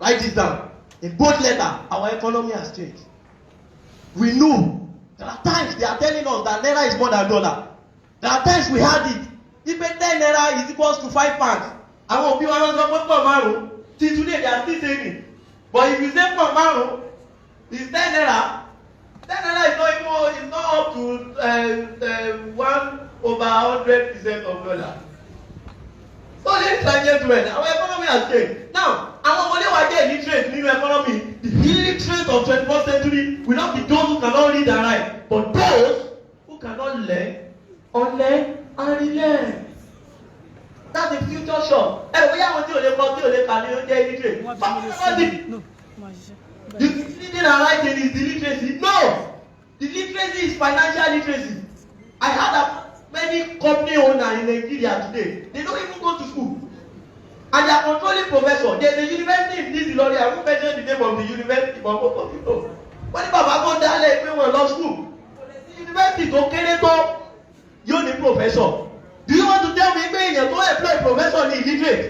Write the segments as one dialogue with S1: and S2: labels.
S1: Write this down. In bold letter, our economy has changed. We know. There are times they are telling us that naira is more than dollar. There are times we had it. Even 10 naira is equals to 5 pounds. Àwọn òbí wọn lọ sọ pé pọ̀ márùn-ún. Till today they are still saying it. But if you say pọ̀ márùn-ún, it's 10 naira. 10 naira is not even, it's not up to 1/100% of dollar. So ladies and gentlemen, our economy has changed. Now, àwọn ọmọdé wa jẹ́ illiterate nínú economy. The illiterate of 21st century will not be those who cannot read and write, but those who cannot learn, unlearn, and relearn. That's the future shock. Ẹ bóyá àwọn tí ò lè kọ tí ò lè kà ní ó jẹ́ illiterate. The reading and writing is the literacy. No! The literacy is financial literacy. I heard that many company owners in Nigeria today, they don't even go to school. And they are controlling professor. There is a university in this Ilorin. I won't mention the name of the university, but most of you know. When Baba go dálẹ̀ pé wọ́n lọ school, the university tó kéré tó yóò ní professor. Do you want to tell me pé èèyàn tó employ professor ní illiterate?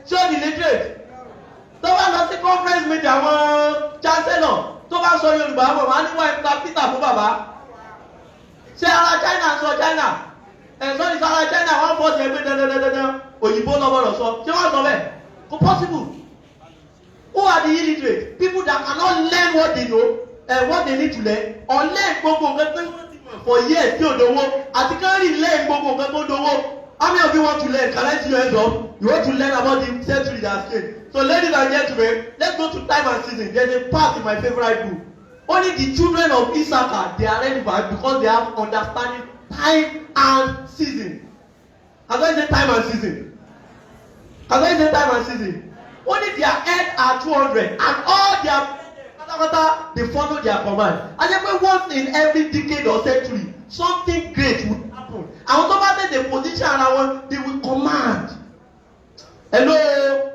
S1: Ṣé ní illiterate? Tó bá lọ sí conference meeting àwọn chancellor tó bá sọ Yorùbá mọ̀ wá níwọ̀n ẹ̀ka Peter fún bàbá. Ṣé ara China sọ China? Sọ́ni sára China wọ́n fọ́ sí ẹgbẹ́ dandandandan òyìnbó lọ́wọ́rọ̀ sọ. Ṣé wọ́n sọ bẹ́ẹ̀? Kò possible. Who are the illiterate? People that cannot learn what they know, what they need to learn, or learn gbogbo nǹkan tó for years tí ò dówó, àti kán rí learn gbogbo nǹkan tó dówó. How many of you want to learn? Can I see your hands up? You want to learn about the century that has changed. So ladies and gentlemen, let's go to time and season. There's a part in my favorite book. Only the children of Issachar, they are relevant because they have understanding time and season. Can I say time and season? Can I say time and season? Only their head are 200 and all their they follow their command. And then once in every decade or century, something great will happen. And automatically the position around they will command. Hello?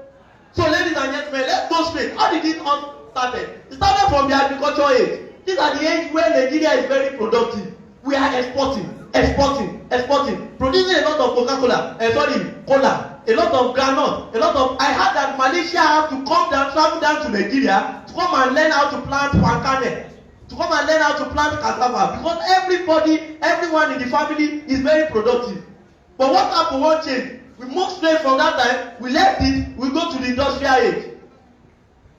S1: So ladies and gentlemen, let's go straight. How did it all started? It started from the agricultural age. These are the age where Nigeria is very productive. We are exporting, producing a lot of Coca-Cola, cola, a lot of groundnut, a lot of. I heard that Malaysia have to travel down to Nigeria to come and learn how to plant pancake, to come and learn how to plant cassava, because everyone in the family is very productive. But what happened? One change. We moved straight from that time. We left it. We go to the industrial age.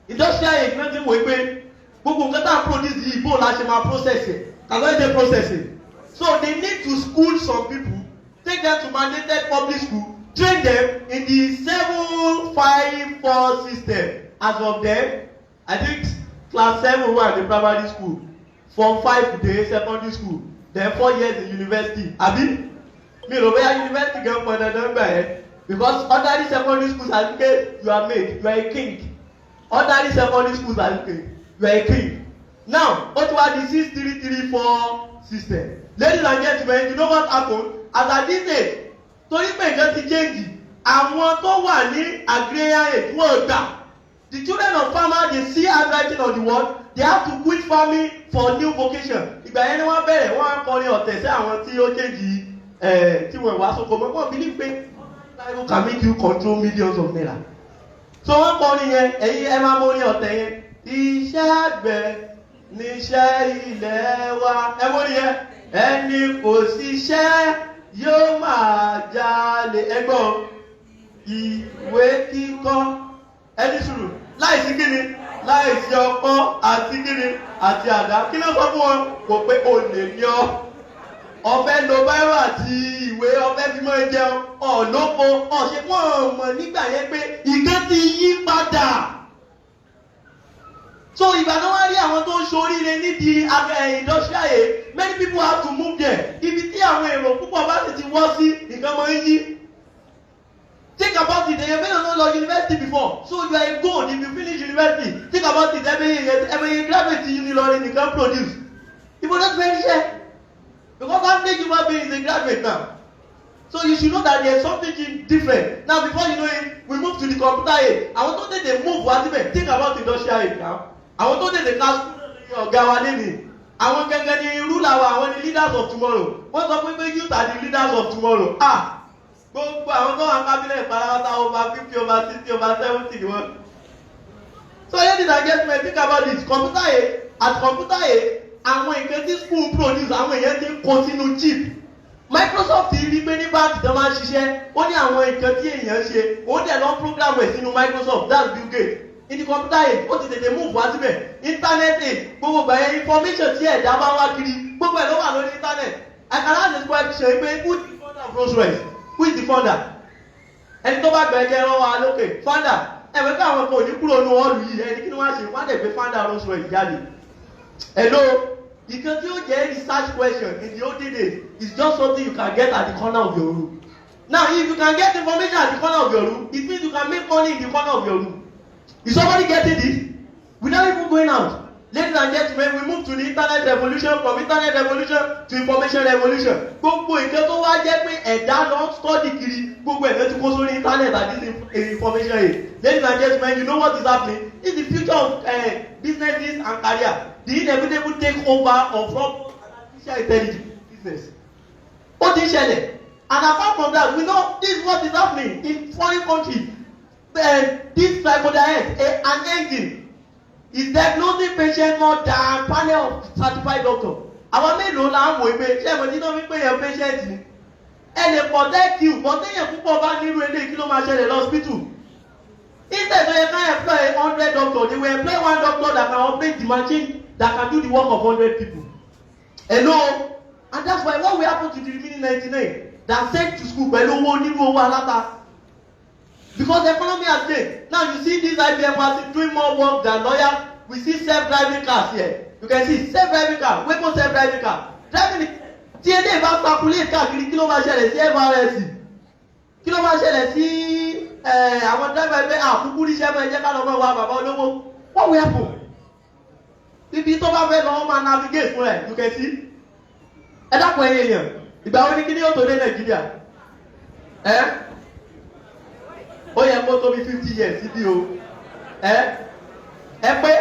S1: Industrial age, nothing we pay. Gbogbo nǹkan tá produce yìí bó la ṣe máa process it. Can I say processing? So they need to school some people, take them to mandated public school, train them in the 754 system. As of them, I think class 7 were in the primary school, from 5 to the secondary school, then 4 years in university. Abi, mi ò bóyá university gan pọn dandan gbà yẹn, because ordinary secondary school certificate you are made, you are a king. Ordinary secondary school certificate, you are a king. Now, what was the 6334 system? Ladies and gentlemen, you know what happened? As at this age, torí pé nǹkan ti change, àwọn tó wà ní agrarian age wọ́n gbà. The children of farmers, they see handwriting on the wall, they have to quit farming for new vocation. Ìgbà yẹn ni wọ́n bẹ̀rẹ̀, wọ́n á kọrin ọ̀tẹ̀ sí àwọn tí ó change tí wọ́n wá sóko mọ́. Wọ́n believe pé Bible can make you control millions of naira. So wọ́n kọrin yẹn, ẹ̀yin ẹ máa mọ orin ọ̀tẹ̀ yẹn. Iṣẹ́ àgbẹ̀ níṣẹ́ ilẹ̀ wa. Ẹ mọ orin yẹn. Ẹni kò síṣẹ́ yóò máa jalè. Ẹgbọ́n ìwé kíkọ́. Ẹni sùúrù láìsí kíni, láìsí ọkọ́ àti kíni àti àdá. Kí ló sọ fún wọn? Kò pé olè ní ọ. Ọ̀fẹ́ lo báírò àti ìwé ọ̀fẹ́ fi mọ́ jẹun. Ọ̀lọ́pọ̀ ọ̀ṣẹ́ wọ́n mọ̀ nígbà yẹn pé ìgbẹ́ ti yí padà. So Ìbàdàn wá rí àwọn tó ń ṣoríire nídìí industrial age, many people have to move there. Ibi tí àwọn èrò púpọ̀ bá sì ti wọ́ sí nǹkan mọ́ ń yí. Think about it. You may not know university before, so you are a gold if you finish university. Think about it. Every graduate in Ilorin you can produce. You will not very share because average human being is a graduate now. So you should know that there is something different. Now before you know it, we move to the computer age. I want to take the move what even think about industrial age now. I want to take the class ọ̀gá wa lẹ́nu. Àwọn gẹ́gẹ́ ni ruler wa, àwọn ni leaders of tomorrow. Wọ́n sọ pé youth are the leaders of tomorrow. gbogbo àwọn tó wà cabinet parapata over 50 over 60 over 70 ni wọ́n. So ladies and gentlemen, think about this. Computer A, at computer A, àwọn nǹkan tí school produce àwọn èèyàn ti kó sínú chip. Microsoft rí pé ní báńkì tó máa ń ṣiṣẹ́ ó ní àwọn nǹkan tí èèyàn ṣe ó dẹ̀ lọ program ẹ̀ sínú Microsoft, that's Bill Gates. In the computer age ó ti tètè move wá síbẹ̀. Internet age gbogbo gbàyẹn information tí ẹ̀dá bá wá kiri gbogbo ẹ̀ ló wà lórí internet. I can ask this question pé who is the founder of Rolls-Royce? Who is the founder? Ẹni tó bá gbẹ̀gẹ̀ ẹ̀rọ wa lókè founder. Ẹ̀wẹ̀ pé àwọn kan ò ní kúrò ní ọ̀lù yìí ẹni kí ni wọ́n á ṣe wọ́n á dẹ̀ gbé founder Rolls-Royce jáde. Hello, ìkan tí ó jẹ́ research question in the olden days is just something you can get at the corner of your room. Now if you can get information at the corner of your room, it means you can make money in the corner of your room. Is somebody getting this? Without even going out. Ladies and gentlemen, we move to the internet revolution, from internet revolution to information revolution. Gbogbo nǹkan tó wá jẹ́ pé ẹ̀dá lọ study kiri gbogbo ẹ̀dá ti kó sórí internet and this information age. Ladies and gentlemen, you know what is happening? It's the future of businesses and career. The inevitable takeover of artificial intelligence business. Ó ti ṣẹlẹ̀. And apart from that, we know this is what is happening in foreign countries. This psychodiet, an engine, is diagnosing patient more than panel of certified doctor. Àwọn mélòó la ń wò pé ṣé ẹ̀mọ̀ tí wọ́n fi pé yẹn patient ni? Ẹ lè protect you, but téèyàn púpọ̀ bá nírú eléyìí kí ló máa ṣẹlẹ̀ lọ́spítù? Instead of you can employ 100 doctors, they will employ one doctor that can operate the machine that can do the work of 100 people. Hello? And that's why what will happen to the remaining 99 that sent to school pẹ̀lú owó nírú owó aláta? Because the economy has changed. Now you see these IBM machines doing more work than lawyers. We see self-driving cars here. You can see self-driving car. Wait for self-driving car. Driving tí eléyìí bá calculate káàkiri kí ló máa ṣẹlẹ̀ sí FRSC? Kí ló máa ṣẹlẹ̀ sí àwọn driver ẹgbẹ́ àkúkú níṣẹ́ mọ́ ẹjẹ́ ká lọ́mọ wa bàbá olówó? What will happen? Ibi tó bá fẹ́ lọ wọ́n máa navigate fún ẹ̀. You can see. Ẹ dákun ẹ̀yẹ èèyàn. Ìgbà wo ni kí ni yóò tó dé Nàìjíríà? Ó yẹ kó tó bí 50 years síbí o. Ẹ pé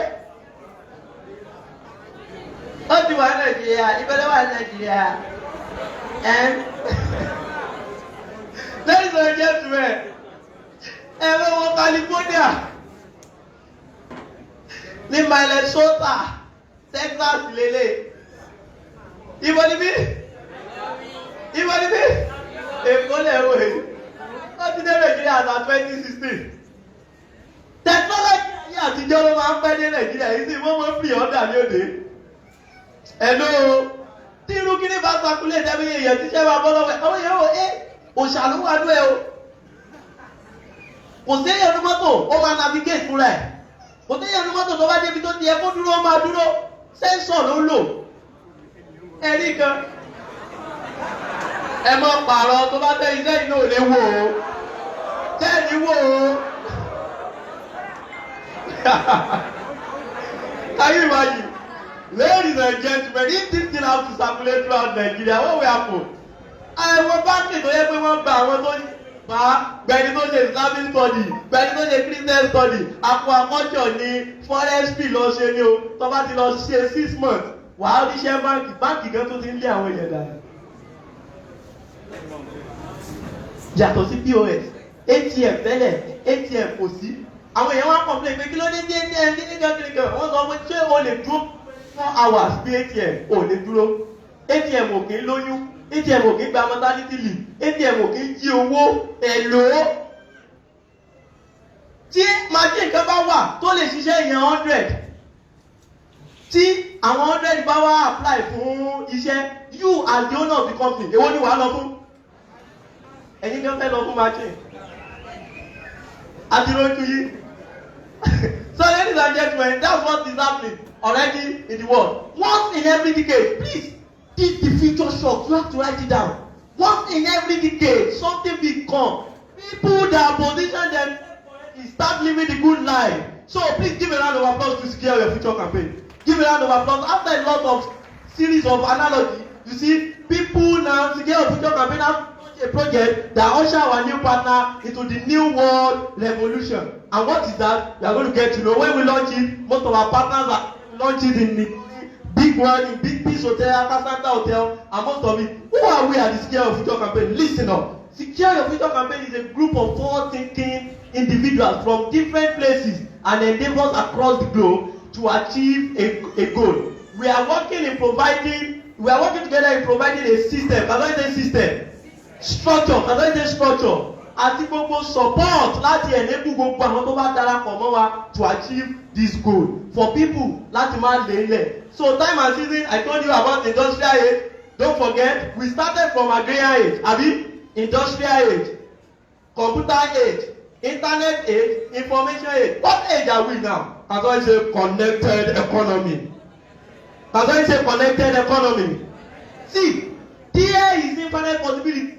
S1: ó ti wà ní Nàìjíríà, ìbẹ̀rẹ̀ wà ní Nàìjíríà. Ladies and gentlemen, ẹ wọ California ní Minnesota, Texas lélẹ̀. Ibo ni bí? Èkó lẹ́wọ̀ èyí. Ó ti dé Nàìjíríà àtà 2016. Technology ayé àtijọ́ ló máa ń pẹ́ dé Nàìjíríà yìí sí wọ́n mọ́ free order ní òde. Hello, tí irú kí ní bá circulate ẹbí èèyàn tí ṣẹ́ bá bọ́ lọ́wọ́ ẹ̀ àwọn èèyàn wò òṣàlúwàdú ẹ o. Kò sí èèyàn ní mọ́tò ó máa navigate fúnra ẹ̀. Kò sí èèyàn ní mọ́tò tó bá débi tó ti ẹ kó dúró ó máa dúró. Sensor ló ń lò. Ẹ̀rí kan. Ẹ mọ́ pààrọ̀ tó bá tẹ́ iṣẹ́ iná ò lè wò ó. Tẹ́ẹ̀ni wò ó. Can you imagine? Ladies and gentlemen, if this thing has to circulate throughout Nigeria, what will happen? Àwọn báńkì tó yẹ pé wọ́n gba àwọn tó bá gbẹ̀ni tó ṣe Islamic study, gbẹ̀ni tó ṣe Christian study, àpò àkọ́jọ ní forestry lọ ṣe ni o. Tó bá ti lọ ṣe 6 months, wàá ríṣẹ́ báńkì gan tó ti ń lé àwọn èèyàn dànù. Yàtọ̀ sí POS, ATM tẹ́lẹ̀, ATM kò sí. Àwọn èèyàn wá complain pé kí ló dé dé ATM kíníkan wọ́n sọ pé ṣé o lè dúró 4 hours bí ATM ò lè dúró. ATM ò kì í lóyún, ATM ò kì í gba maternity leave, ATM ò kì í jí owó èlò. Tí machine kan bá wà tó lè ṣiṣẹ́ èèyàn 100, tí àwọn 100 bá wá apply fún iṣẹ́, you as the owner of the company, èwo ni wàá lọ fún? Ẹ̀yin kan fẹ́ lọ fún machine. Àti lójú yìí. So ladies and gentlemen, that's what is happening already in the world. Once in every decade, please, this is the future shock. You have to write it down. Once in every decade, something big come. People that position themselves start living the good life. So please give a round of applause to Secure Your Future campaign. Give a round of applause. After a lot of series of analogy, you see, people now Secure Your Future campaign have a project that usher our new partner into the new world revolution. And what is that? We are going to get to know when we launch it. Most of our partners are launch it in the big one, in Big Peace Hotel, Casanta Hotel, and most of it. Who are we at the Secure Your Future campaign? Listen up. Secure Your Future campaign is a group of forward-thinking individuals from different places and endeavors across the globe to achieve a goal. We are working together in providing a system. Can I say system? Structure. Can I say structure? Àti gbogbo support láti enable gbogbo àwọn tó bá darapọ̀ mọ́ wa to achieve this goal for people láti máa lè lẹ̀. So time and season, I told you about industrial age. Don't forget, we started from agrarian age, abi? Industrial age, computer age, internet age, information age. What age are we now? As I say, connected economy. As I say, connected economy. See, there is infinite possibility.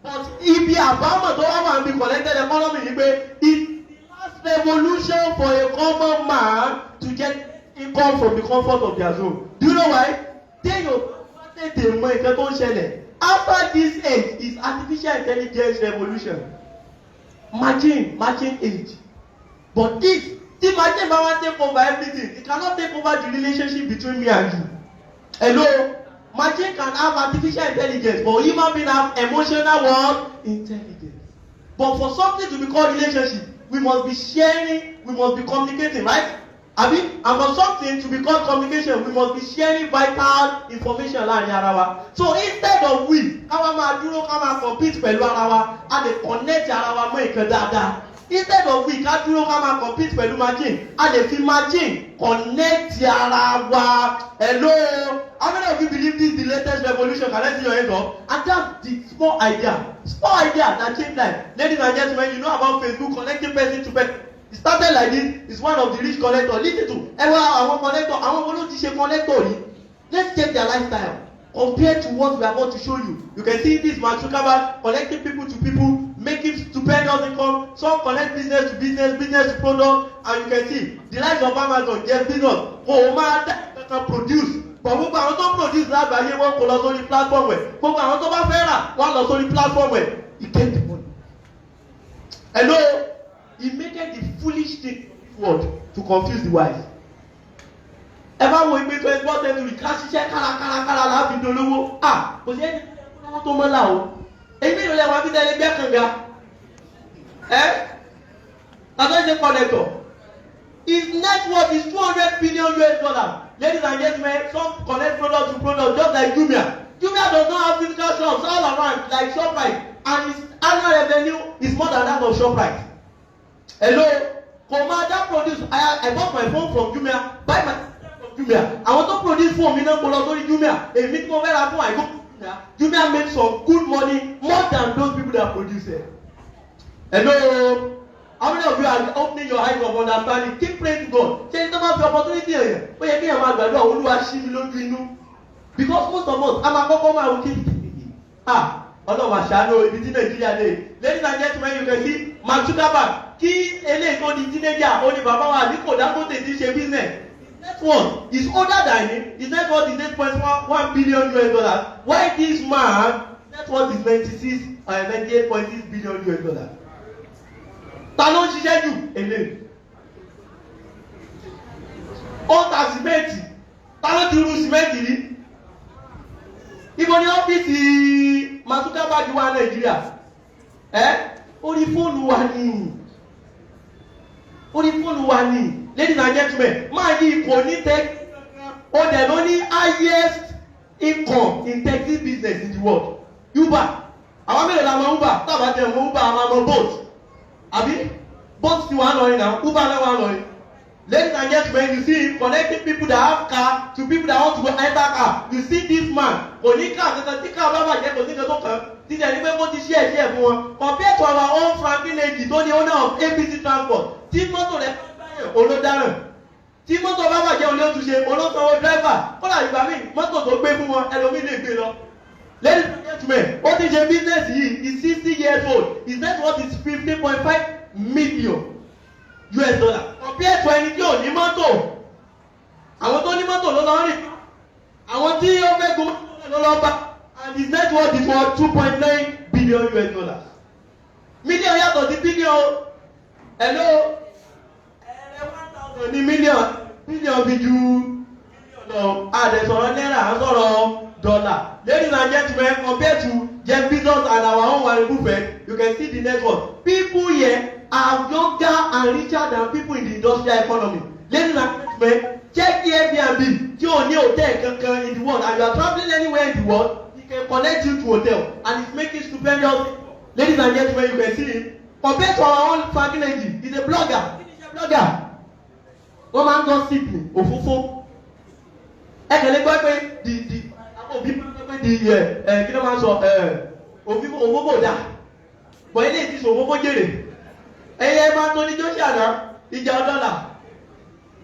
S1: But if you have to be connected economy, it's the last revolution for a common man to get income from the comfort of their zone. Do you know why? After this age is artificial intelligence revolution. Machine age. But if machine power take over everything, it cannot take over the relationship between me and you. Hello? Machine can have artificial intelligence, but human being have emotional what? Intelligence. But for something to be called relationship, we must be sharing, we must be communicating, right? And for something to be called communication, we must be sharing vital information láàrin ara wa. So instead of we, káwa máa dúró ká máa compete pẹ̀lú ara wa, a lè connect ara wa mọ́ ìkan dáadáa. Instead of we, ká dúró ká máa compete pẹ̀lú machine, a lè fi machine connect ara wa. Hello? How many of you believe this is the latest revolution? Can I see your hands up? And that's the small idea that changed life. Ladies and gentlemen, you know about Facebook connecting person to person. It started like this. It's one of the rich collectors. Listen to our collector. Our politician collector. Let's check their lifestyle compared to what we are about to show you. You can see this Mark Zuckerberg connecting people to people, making stupendous income. Some connect business to business, business to product, and you can see the likes of Amazon, Jeff Bezos, Omar can produce. But gbogbo àwọn tó produce lágbàáyé wọn kò lọ sórí platform ẹ̀. Gbogbo àwọn tó bá fẹ́ rà wọ́n lọ sórí platform ẹ̀. He get the money. Hello? He made the foolish thing word to confuse the wise. Ẹ bá wo ìgbé 21st century ká ṣiṣẹ́ kárakára láàfin dolówó. Kò sí ẹni tó mọ́ là o. Èmi ìlú lẹ́wọ̀n àbí tẹ́lẹ̀ gbẹ́ kànga. Tàbí ẹ̀ṣẹ̀ connector. His net worth is $200 billion. Ladies and gentlemen, some connect product to product just like Jumia. Jumia does not have physical shops all around like ShopRite, and his annual revenue is more than that of ShopRite. Hello? Commander produce. I bought my phone from Jumia, buy my from Jumia. I want to produce phone, me no go to Jumia. A meet me where I go Jumia. Jumia makes some good money more than those people that produce it. Hello? How many of you are opening your eyes of understanding? Keep praying to God. Say, don't have the opportunity here. But you can't have God. Olúwa ṣí mi lójú inú. Because most of us, I'm a kọ́kọ́ máa wò kí. Ọlọ́run àṣàánú ibi tí Nàìjíríà dé. Ladies and gentlemen, you can see Mark Zuckerberg. Kí eléyìí tó di teenager, ó ní bàbá wa Aliko Dangote ti ṣe business. His net worth is older than him. His net worth is $8.1 billion. Why this man net worth is $98.6 billion? Ta ló ń ṣiṣẹ́ jù? Èlé. Ó ta sìmẹ́ǹtì. Ta ló ti ru sìmẹ́ǹtì rí? Ibo ni ọ́fíìsì Mark Zuckerberg wà Nàìjíríà? Orí fóònù wa ni. Ladies and gentlemen, máa yí ipò ní tech. Ó dẹ̀ ló ní highest income in taxi business in the world. Uber. Àwọn mélòó la mọ Uber? Tábà jẹ́ mọ Uber, àwọn mọ Bolt. Abi, both still one lorry now. Uber now one lorry. Ladies and gentlemen, you see him connecting people that have car to people that want to go enter car. You see this man. Onika, the car baba get to think about. See the people to share fún wọn. Compared to our own Franklin Lady, the owner of ABC Transport. Tí mọ́tò rẹ̀ olódàrán. Tí mọ́tò baba jẹ́ olótúnṣe, olósanwó driver. Kọ́lá ìgbà míì mọ́tò tó gbé fún wọn ẹlòmíì lè gbé lọ. Ladies and gentlemen, what is your business here? He's 60 years old. His net worth is $15.5 million. Compared to ẹni tí ò ní mọ́tò. Àwọn tó ní mọ́tò ló lọ rìn. Àwọn tí ó fẹ́ gun mọ́tò ló lọ bá. And his net worth is worth $2.9 billion. Million yàtọ̀ sí billion. Hello? 1,000 ní million. Billion bí ju lọ. Àdẹ̀sọ̀rọ̀ náírà, à ń sọ̀rọ̀ dollar. Ladies and gentlemen, compared to Jeff Bezos and our own Warren Buffett, you can see the network. People here are younger and richer than people in the industrial economy. Ladies and gentlemen, check the Airbnb. Tí o ní hotel kankan in the world and you are traveling anywhere in the world, he can connect you to hotel and he's making stupendous. Ladies and gentlemen, you can see him. Compared to our own Franklin Eji, he's a blogger. He's a blogger. Wọ́n máa ń gbọ́ sípò òfófó. Ẹ kàn lè gbọ́ pé àwọn òbí máa ń gbọ́ pé kí ló máa ń sọ òfófó dà. Bọ̀ ilé ti sọ òfófó jèrè. Ẹyẹ máa ń tó ní Joshua náà, ìjà dọ́là,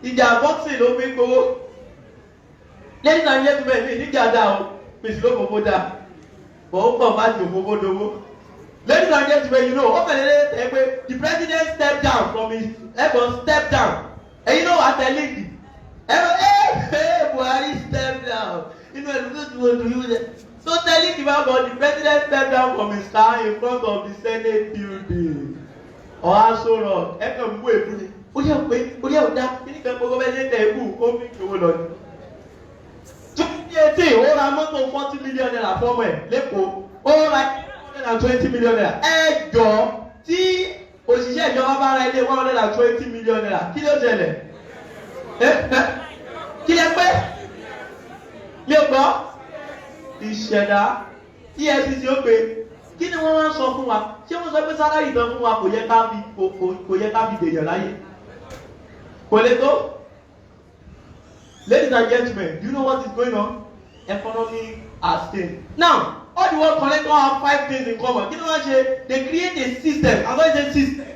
S1: ìjà boxing ló fi ń gbowó. Ladies and gentlemen, mi níjà dá o, mi sì ló fòfó dá. Bọ̀ ó pọ̀ bá ti òfófó dowó. Ladies and gentlemen, you know, the president stepped down from his step down. And you know what I tell you? Hey, Buhari stepped down. You know, what to use it. So telling him about the president stepped down from his car in front of the Senate building. Or also wrong. Ẹ kàn mú èbú ni. Ó yẹ pé, ó yẹ ọ̀dá, kí ni kan gbogbo bẹ́ẹ̀ ṣe tẹ̀ èbú, ó fi ìṣòwò lọ ni. 2018, ó ra mọ́tò 40 million naira fọ́mọ ẹ̀ lẹ́kọ̀ọ́. Ó ra 120 million naira. Ẹ jọ tí òṣìṣẹ́ ìjọba bá ra ilé 120 million naira. Kí ló ṣẹlẹ̀? Kí lẹ pé? Mi ò gbọ́. Ìṣẹ̀dá EFCC ó pe. Kí ni wọ́n máa ń sọ fún wa? Ṣé wọ́n sọ pé sálárì ìtàn fún wa kò yẹ ká fi dèèyàn láyé? Kò lè tó. Ladies and gentlemen, do you know what is going on? Economy has changed. Now, all the world connectors have 5 things in common. You know what I'm saying? They create a system. I'm going to say system.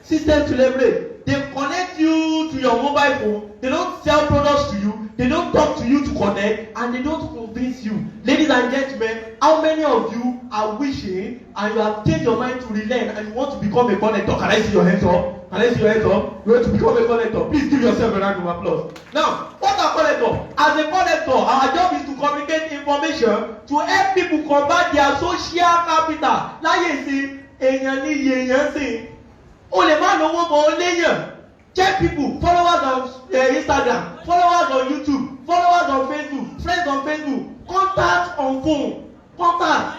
S1: System to leverage. They connect you to your mobile phone. They don't sell products to you. They don't talk to you to connect. And they don't convince you. Ladies and gentlemen, how many of you are wishing and you have changed your mind to relent and you want to become a connector? Can I see your hands up? Can I see your hands up? You want to become a connector? Please give yourself a round of applause. Now, what are connectors? As a connector, our job is to communicate information to help people convert their social capital. Láyé sí, èèyàn ní iye èèyàn sí. O lè má lówó bọ̀ ó léyàn. Check people, followers on Instagram, followers on YouTube, followers on Facebook, friends on Facebook, contacts on phone, contacts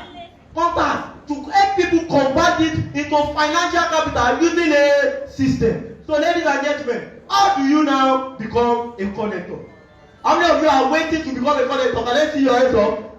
S1: to help people convert it into financial capital using a system. So ladies and gentlemen, how do you now become a connector? How many of you are waiting to become a connector? Can I see your hands up?